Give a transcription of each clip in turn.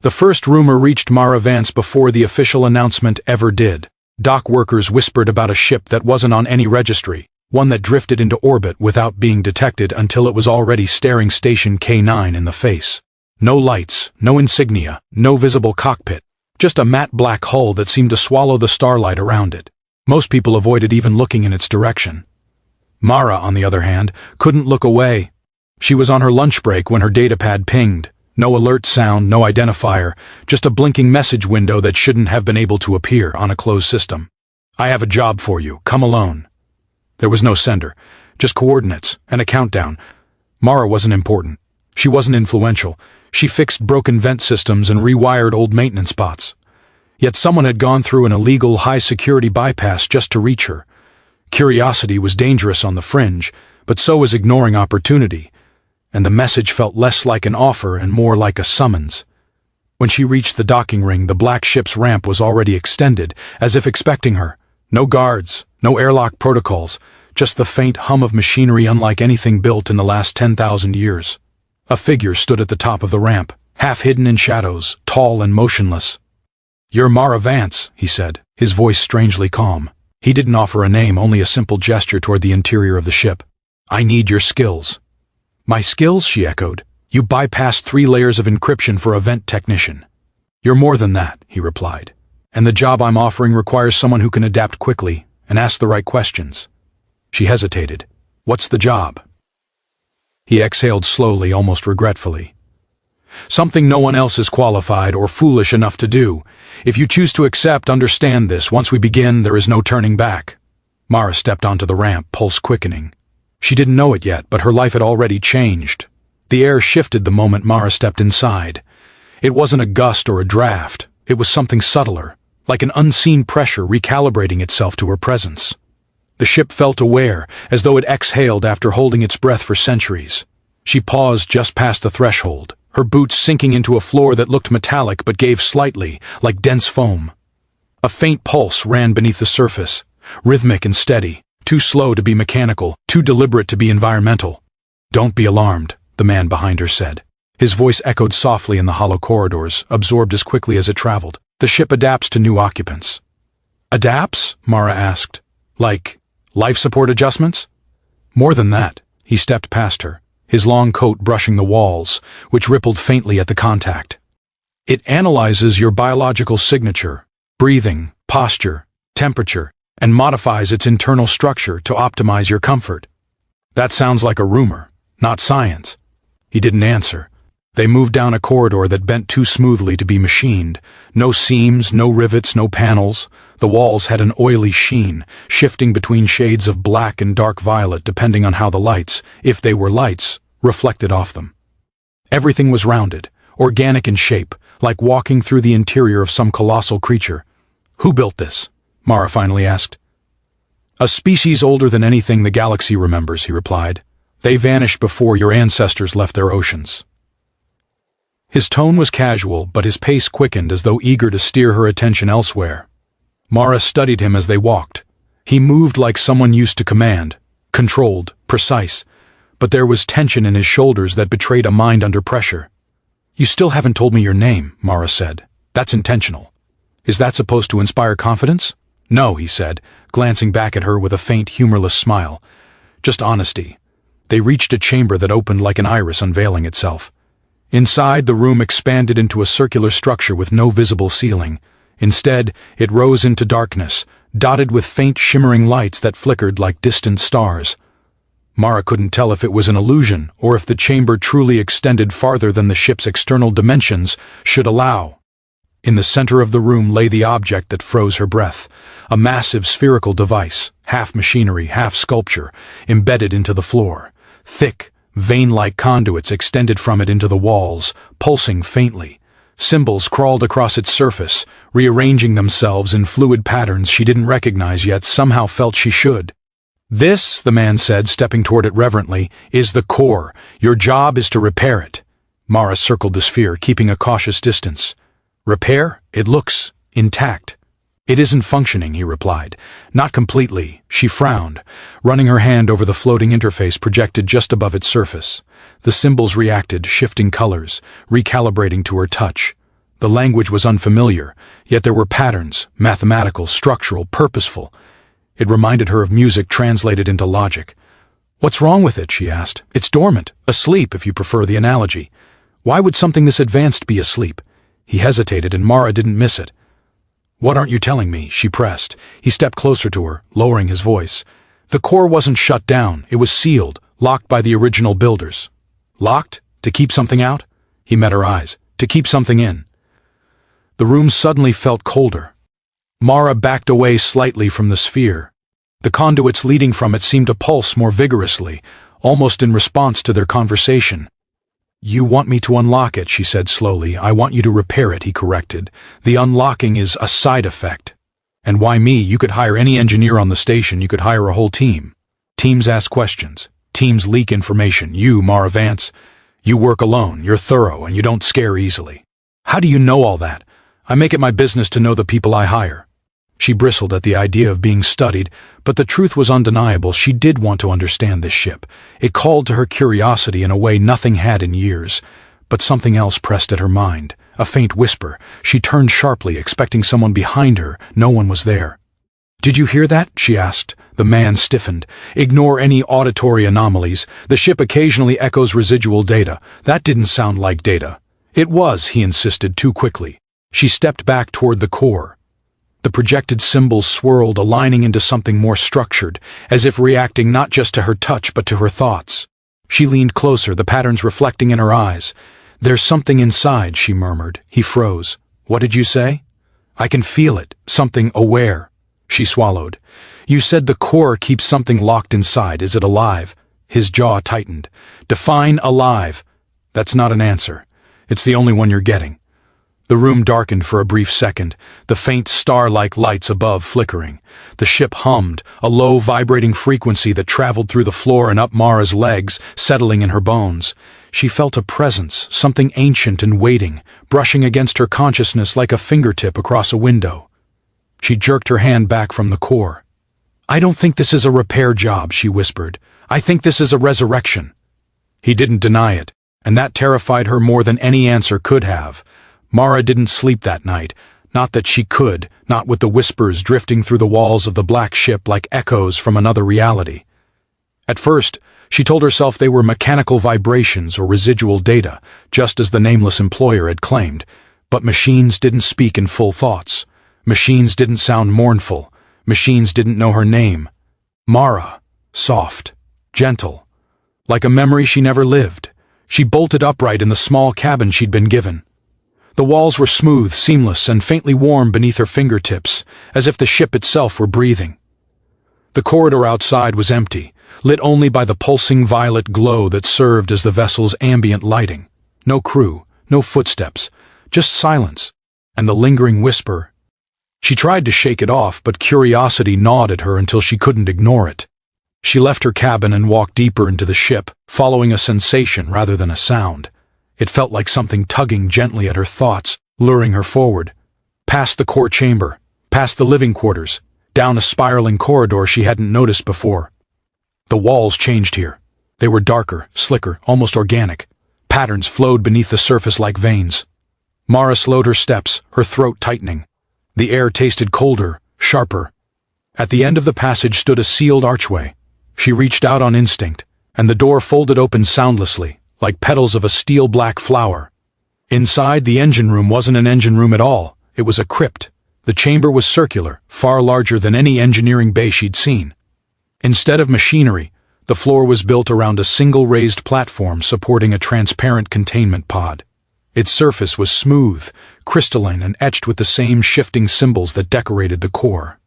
The first rumor reached Mara Vance before the official announcement ever did. Dock workers whispered about a ship that wasn't on any registry, one that drifted into orbit without being detected until it was already staring Station K9 in the face. No lights, no insignia, no visible cockpit, just a matte black hull that seemed to swallow the starlight around it. Most people avoided even looking in its direction. Mara, on the other hand, couldn't look away. She was on her lunch break when her datapad pinged. No alert sound, no identifier, just a blinking message window that shouldn't have been able to appear on a closed system. "I have a job for you. Come alone." There was no sender, just coordinates and a countdown. Mara wasn't important. She wasn't influential. She fixed broken vent systems and rewired old maintenance bots. Yet someone had gone through an illegal high-security bypass just to reach her. Curiosity was dangerous on the fringe, but so was ignoring opportunity, and the message felt less like an offer and more like a summons. When she reached the docking ring, the black ship's ramp was already extended, as if expecting her. No guards, no airlock protocols, just the faint hum of machinery unlike anything built in the last 10,000 years. A figure stood at the top of the ramp, half hidden in shadows, tall and motionless. "You're Mara Vance," he said, his voice strangely calm. He didn't offer a name, only a simple gesture toward the interior of the ship. "I need your skills." "My skills?" she echoed. "You bypassed 3 layers of encryption for a vent technician." "You're more than that," he replied. "And the job I'm offering requires someone who can adapt quickly and ask the right questions." She hesitated. "What's the job?" He exhaled slowly, almost regretfully. "Something no one else is qualified or foolish enough to do. If you choose to accept, understand this. Once we begin, there is no turning back." Mara stepped onto the ramp, pulse quickening. She didn't know it yet, but her life had already changed. The air shifted the moment Mara stepped inside. It wasn't a gust or a draft. It was something subtler, like an unseen pressure recalibrating itself to her presence. The ship felt aware, as though it exhaled after holding its breath for centuries. She paused just past the threshold, her boots sinking into a floor that looked metallic but gave slightly, like dense foam. A faint pulse ran beneath the surface, rhythmic and steady, too slow to be mechanical, too deliberate to be environmental. "Don't be alarmed," the man behind her said. His voice echoed softly in the hollow corridors, absorbed as quickly as it traveled. "The ship adapts to new occupants." "Adapts?" Mara asked. "Like life support adjustments?" "More than that." He stepped past her, his long coat brushing the walls, which rippled faintly at the contact. "It analyzes your biological signature, breathing, posture, temperature, and modifies its internal structure to optimize your comfort." "That sounds like a rumor, not science." He didn't answer. They moved down a corridor that bent too smoothly to be machined. No seams, no rivets, no panels. The walls had an oily sheen, shifting between shades of black and dark violet depending on how the lights, if they were lights, reflected off them. Everything was rounded, organic in shape, like walking through the interior of some colossal creature. "Who built this?" Mara finally asked. "A species older than anything the galaxy remembers," he replied. "They vanished before your ancestors left their oceans." His tone was casual, but his pace quickened as though eager to steer her attention elsewhere. Mara studied him as they walked. He moved like someone used to command, controlled, precise, but there was tension in his shoulders that betrayed a mind under pressure. "You still haven't told me your name," Mara said. "That's intentional. Is that supposed to inspire confidence?" "No," he said, glancing back at her with a faint, humorless smile. "Just honesty." They reached a chamber that opened like an iris unveiling itself. Inside, the room expanded into a circular structure with no visible ceiling. Instead, it rose into darkness, dotted with faint shimmering lights that flickered like distant stars. Mara couldn't tell if it was an illusion or if the chamber truly extended farther than the ship's external dimensions should allow. In the center of the room lay the object that froze her breath, a massive spherical device, half machinery, half sculpture, embedded into the floor. Thick, vein-like conduits extended from it into the walls, pulsing faintly. Symbols crawled across its surface, rearranging themselves in fluid patterns she didn't recognize yet somehow felt she should. "This," the man said, stepping toward it reverently, "is the core. Your job is to repair it." Mara circled the sphere, keeping a cautious distance. "Repair? It looks intact." "It isn't functioning," he replied. "Not completely." She frowned, running her hand over the floating interface projected just above its surface. The symbols reacted, shifting colors, recalibrating to her touch. The language was unfamiliar, yet there were patterns, mathematical, structural, purposeful. It reminded her of music translated into logic. "What's wrong with it?" she asked. "It's dormant, asleep if you prefer the analogy. Why would something this advanced be asleep?" He hesitated, and Mara didn't miss it. "What aren't you telling me?" she pressed. He stepped closer to her, lowering his voice. "The core wasn't shut down. It was sealed, locked by the original builders." "Locked? To keep something out?" He met her eyes. "To keep something in." The room suddenly felt colder. Mara backed away slightly from the sphere. The conduits leading from it seemed to pulse more vigorously, almost in response to their conversation. "You want me to unlock it," she said slowly. "I want you to repair it," he corrected. "The unlocking is a side effect." "And why me? You could hire any engineer on the station. You could hire a whole team." "Teams ask questions. Teams leak information. You, Mara Vance, you work alone. You're thorough, and you don't scare easily." "How do you know all that?" "I make it my business to know the people I hire." She bristled at the idea of being studied, but the truth was undeniable. She did want to understand this ship. It called to her curiosity in a way nothing had in years. But something else pressed at her mind, a faint whisper. She turned sharply, expecting someone behind her. No one was there. "Did you hear that?" she asked. The man stiffened. "Ignore any auditory anomalies. The ship occasionally echoes residual data. That didn't sound like data." "It was," he insisted too quickly. She stepped back toward the core. The projected symbols swirled, aligning into something more structured, as if reacting not just to her touch but to her thoughts. She leaned closer, the patterns reflecting in her eyes. "There's something inside," she murmured. He froze. "What did you say?" "I can feel it. Something aware." She swallowed. "You said the core keeps something locked inside. Is it alive?" His jaw tightened. "Define alive." "That's not an answer. It's the only one you're getting." The room darkened for a brief second, the faint star-like lights above flickering. The ship hummed, a low vibrating frequency that traveled through the floor and up Mara's legs, settling in her bones. She felt a presence, something ancient and waiting, brushing against her consciousness like a fingertip across a window. She jerked her hand back from the core. "I don't think this is a repair job," she whispered. "I think this is a resurrection." He didn't deny it, and that terrified her more than any answer could have. Mara didn't sleep that night, not that she could, not with the whispers drifting through the walls of the black ship like echoes from another reality. At first, she told herself they were mechanical vibrations or residual data, just as the nameless employer had claimed. But machines didn't speak in full thoughts. Machines didn't sound mournful. Machines didn't know her name. Mara, soft, gentle, like a memory she never lived. She bolted upright in the small cabin she'd been given. The walls were smooth, seamless, and faintly warm beneath her fingertips, as if the ship itself were breathing. The corridor outside was empty, lit only by the pulsing violet glow that served as the vessel's ambient lighting. No crew, no footsteps, just silence, and the lingering whisper. She tried to shake it off, but curiosity gnawed at her until she couldn't ignore it. She left her cabin and walked deeper into the ship, following a sensation rather than a sound. It felt like something tugging gently at her thoughts, luring her forward. Past the core chamber, past the living quarters, down a spiraling corridor she hadn't noticed before. The walls changed here. They were darker, slicker, almost organic. Patterns flowed beneath the surface like veins. Mara slowed her steps, her throat tightening. The air tasted colder, sharper. At the end of the passage stood a sealed archway. She reached out on instinct, and the door folded open soundlessly, like petals of a steel-black flower. Inside, the engine room wasn't an engine room at all. It was a crypt. The chamber was circular, far larger than any engineering bay she'd seen. Instead of machinery, the floor was built around a single raised platform supporting a transparent containment pod. Its surface was smooth, crystalline, and etched with the same shifting symbols that decorated the core.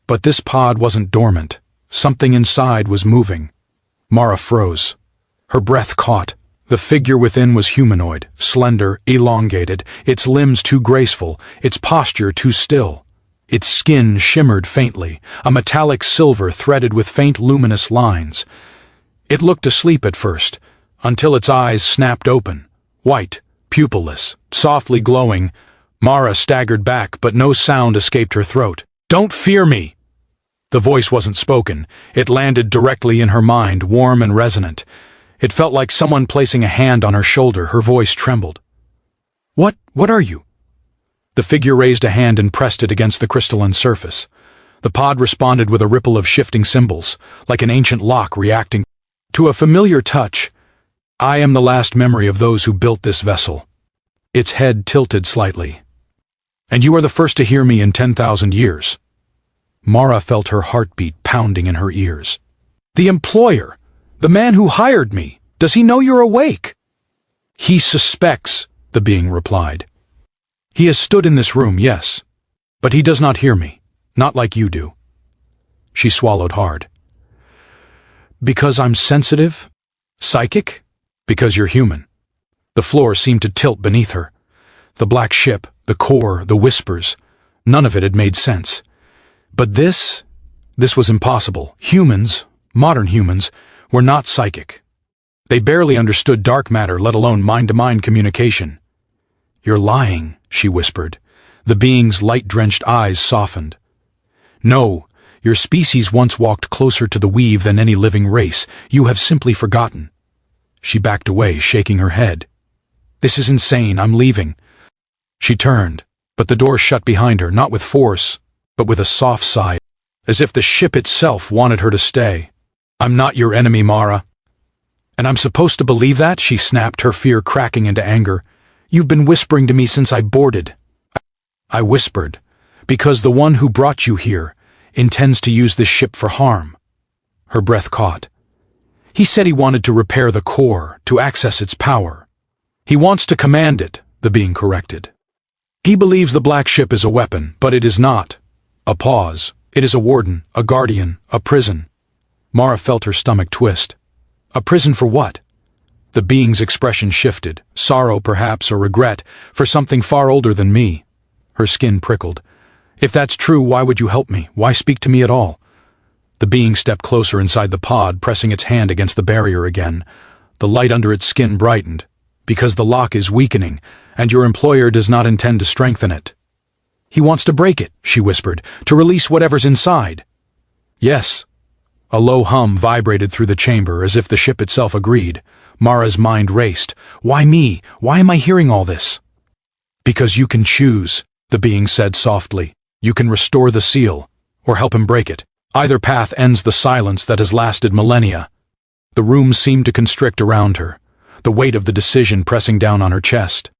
But this pod wasn't dormant. Something inside was moving. Mara froze. Her breath caught. The figure within was humanoid, slender, elongated, its limbs too graceful, its posture too still. Its skin shimmered faintly, a metallic silver threaded with faint luminous lines. It looked asleep at first, until its eyes snapped open, white, pupilless, softly glowing. Mara staggered back, but no sound escaped her throat. "Don't fear me!" The voice wasn't spoken. It landed directly in her mind, warm and resonant. It felt like someone placing a hand on her shoulder. Her voice trembled. What are you?" The figure raised a hand and pressed it against the crystalline surface. The pod responded with a ripple of shifting symbols, like an ancient lock reacting to a familiar touch. I am the last memory of those who built this vessel. Its head tilted slightly. And you are the first to hear me in 10,000 years. Mara felt her heartbeat pounding in her ears. The employer! The man who hired me! Does he know you're awake? He suspects, the being replied. He has stood in this room, yes. But he does not hear me. Not like you do. She swallowed hard. Because I'm sensitive? Psychic? Because you're human. The floor seemed to tilt beneath her. The black ship, the core, the whispers, none of it had made sense. But this was impossible. Humans, modern humans, were not psychic. They barely understood dark matter, let alone mind-to-mind communication. You're lying, she whispered. The being's light-drenched eyes softened. No, your species once walked closer to the weave than any living race. You have simply forgotten. She backed away, shaking her head. This is insane, I'm leaving. She turned, but the door shut behind her, not with force, but with a soft sigh, as if the ship itself wanted her to stay. I'm not your enemy, Mara. And I'm supposed to believe that? She snapped, her fear cracking into anger. You've been whispering to me since I boarded. I whispered, because the one who brought you here intends to use this ship for harm. Her breath caught. He said he wanted to repair the core, to access its power. He wants to command it, the being corrected. He believes the black ship is a weapon, but it is not. A pause. It is a warden, a guardian, a prison. Mara felt her stomach twist. A prison for what? The being's expression shifted, sorrow perhaps or regret, for something far older than me. Her skin prickled. If that's true, why would you help me? Why speak to me at all? The being stepped closer inside the pod, pressing its hand against the barrier again. The light under its skin brightened. Because the lock is weakening, and your employer does not intend to strengthen it. He wants to break it, she whispered, to release whatever's inside. Yes. A low hum vibrated through the chamber, as if the ship itself agreed. Mara's mind raced. Why me? Why am I hearing all this? Because you can choose, the being said softly. You can restore the seal, or help him break it. Either path ends the silence that has lasted millennia. The room seemed to constrict around her, the weight of the decision pressing down on her chest.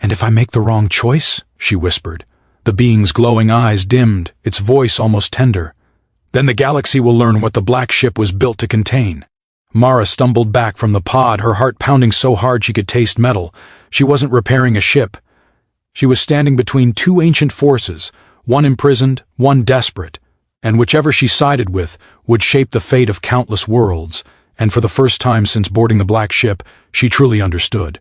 And if I make the wrong choice? She whispered. The being's glowing eyes dimmed, its voice almost tender. Then the galaxy will learn what the black ship was built to contain. Mara stumbled back from the pod, her heart pounding so hard she could taste metal. She wasn't repairing a ship. She was standing between two ancient forces, one imprisoned, one desperate, and whichever she sided with would shape the fate of countless worlds, and for the first time since boarding the black ship, she truly understood.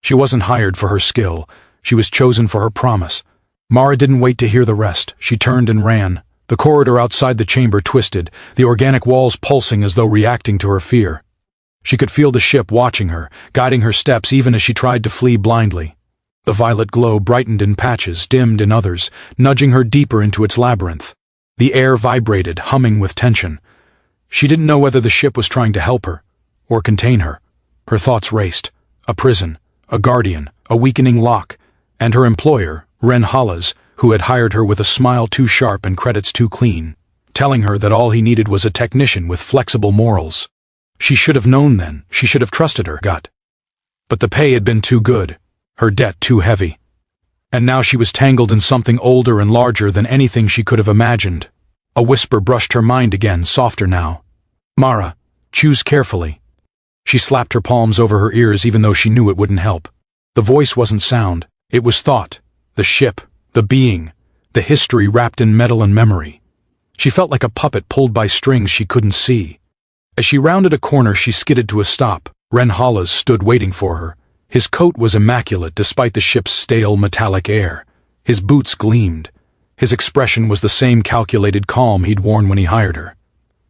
She wasn't hired for her skill, she was chosen for her promise. Mara didn't wait to hear the rest. She turned and ran. The corridor outside the chamber twisted, the organic walls pulsing as though reacting to her fear. She could feel the ship watching her, guiding her steps even as she tried to flee blindly. The violet glow brightened in patches, dimmed in others, nudging her deeper into its labyrinth. The air vibrated, humming with tension. She didn't know whether the ship was trying to help her, or contain her. Her thoughts raced. A prison, a guardian, a weakening lock, and her employer, Ren Hallas, who had hired her with a smile too sharp and credits too clean, telling her that all he needed was a technician with flexible morals. She should have known then, she should have trusted her gut. But the pay had been too good, her debt too heavy. And now she was tangled in something older and larger than anything she could have imagined. A whisper brushed her mind again, softer now. Mara, choose carefully. She slapped her palms over her ears even though she knew it wouldn't help. The voice wasn't sound, it was thought, the ship, the being, the history wrapped in metal and memory. She felt like a puppet pulled by strings she couldn't see. As she rounded a corner, she skidded to a stop. Ren Hallas stood waiting for her. His coat was immaculate despite the ship's stale metallic air. His boots gleamed. His expression was the same calculated calm he'd worn when he hired her.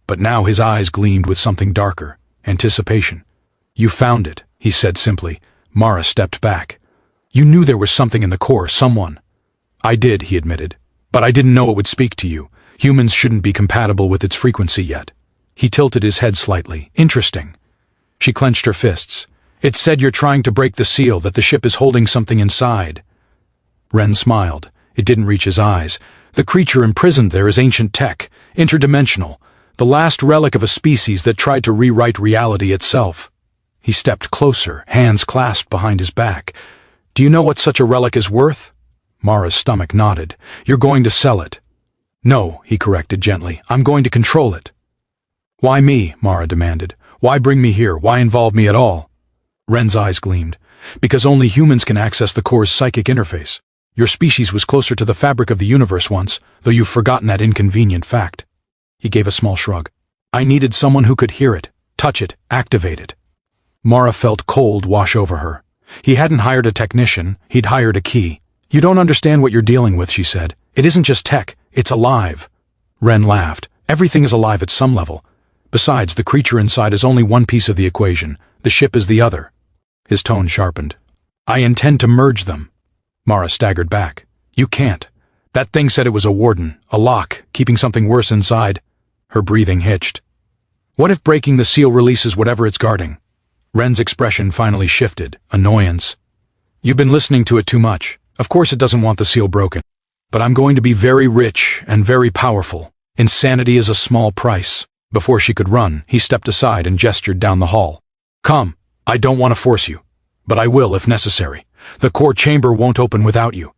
But now his eyes gleamed with something darker, anticipation. You found it, he said simply. Mara stepped back. You knew there was something in the core, someone. I did, he admitted. But I didn't know it would speak to you. Humans shouldn't be compatible with its frequency yet. He tilted his head slightly. Interesting. She clenched her fists. It said you're trying to break the seal, that the ship is holding something inside. Ren smiled. It didn't reach his eyes. The creature imprisoned there is ancient tech, interdimensional, the last relic of a species that tried to rewrite reality itself. He stepped closer, hands clasped behind his back. Do you know what such a relic is worth? Mara's stomach nodded. You're going to sell it. No, he corrected gently. I'm going to control it. Why me? Mara demanded. Why bring me here? Why involve me at all? Ren's eyes gleamed. Because only humans can access the core's psychic interface. Your species was closer to the fabric of the universe once, though you've forgotten that inconvenient fact. He gave a small shrug. I needed someone who could hear it, touch it, activate it. Mara felt cold wash over her. He hadn't hired a technician, he'd hired a key. You don't understand what you're dealing with, she said. It isn't just tech, it's alive. Ren laughed. Everything is alive at some level. Besides, the creature inside is only one piece of the equation. The ship is the other. His tone sharpened. I intend to merge them. Mara staggered back. You can't. That thing said it was a warden, a lock, keeping something worse inside. Her breathing hitched. What if breaking the seal releases whatever it's guarding? Ren's expression finally shifted, annoyance. You've been listening to it too much. Of course it doesn't want the seal broken. But I'm going to be very rich and very powerful. Insanity is a small price. Before she could run, he stepped aside and gestured down the hall. Come, I don't want to force you. But I will if necessary. The core chamber won't open without you.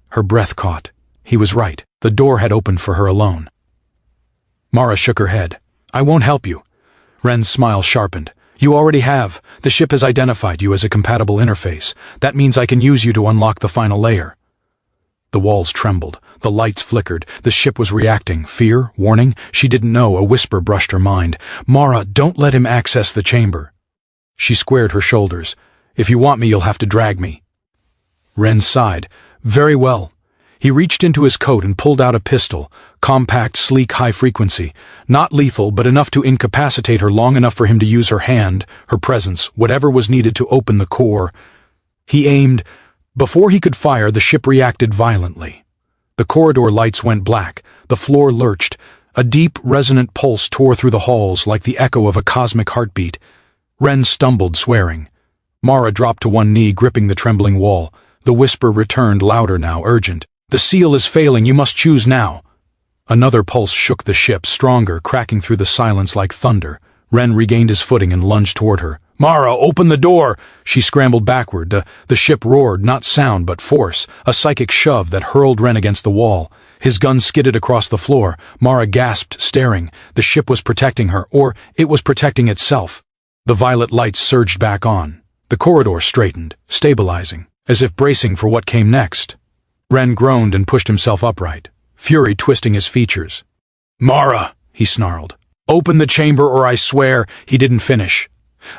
Her breath caught. He was right. The door had opened for her alone. Mara shook her head. I won't help you. Ren's smile sharpened. You already have. The ship has identified you as a compatible interface. That means I can use you to unlock the final layer. The walls trembled. The lights flickered. The ship was reacting. Fear? Warning? She didn't know. A whisper brushed her mind. Mara, don't let him access the chamber. She squared her shoulders. If you want me, you'll have to drag me. Ren sighed. Very well. He reached into his coat and pulled out a pistol, compact, sleek, high frequency. Not lethal, but enough to incapacitate her long enough for him to use her hand, her presence, whatever was needed to open the core. He aimed. Before he could fire, the ship reacted violently. The corridor lights went black. The floor lurched. A deep, resonant pulse tore through the halls like the echo of a cosmic heartbeat. Ren stumbled, swearing. Mara dropped to one knee, gripping the trembling wall. The whisper returned, louder now, urgent. The seal is failing, you must choose now. Another pulse shook the ship, stronger, cracking through the silence like thunder. Ren regained his footing and lunged toward her. Mara, open the door! She scrambled backward. The ship roared, not sound but force, a psychic shove that hurled Ren against the wall. His gun skidded across the floor. Mara gasped, staring. The ship was protecting her, or it was protecting itself. The violet lights surged back on. The corridor straightened, stabilizing, as if bracing for what came next. Ren groaned and pushed himself upright, fury twisting his features. Mara, he snarled. Open the chamber or I swear. He didn't finish.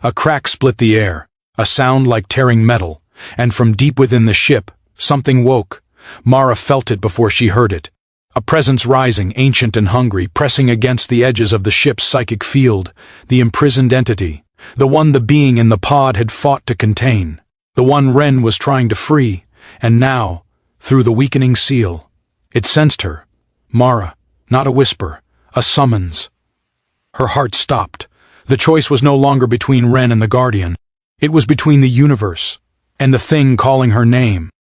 A crack split the air, a sound like tearing metal, and from deep within the ship, something woke. Mara felt it before she heard it. A presence rising, ancient and hungry, pressing against the edges of the ship's psychic field, the imprisoned entity, the one the being in the pod had fought to contain, the one Ren was trying to free, and now, through the weakening seal, it sensed her. Mara, not a whisper, a summons. Her heart stopped. The choice was no longer between Ren and the Guardian. It was between the universe and the thing calling her name.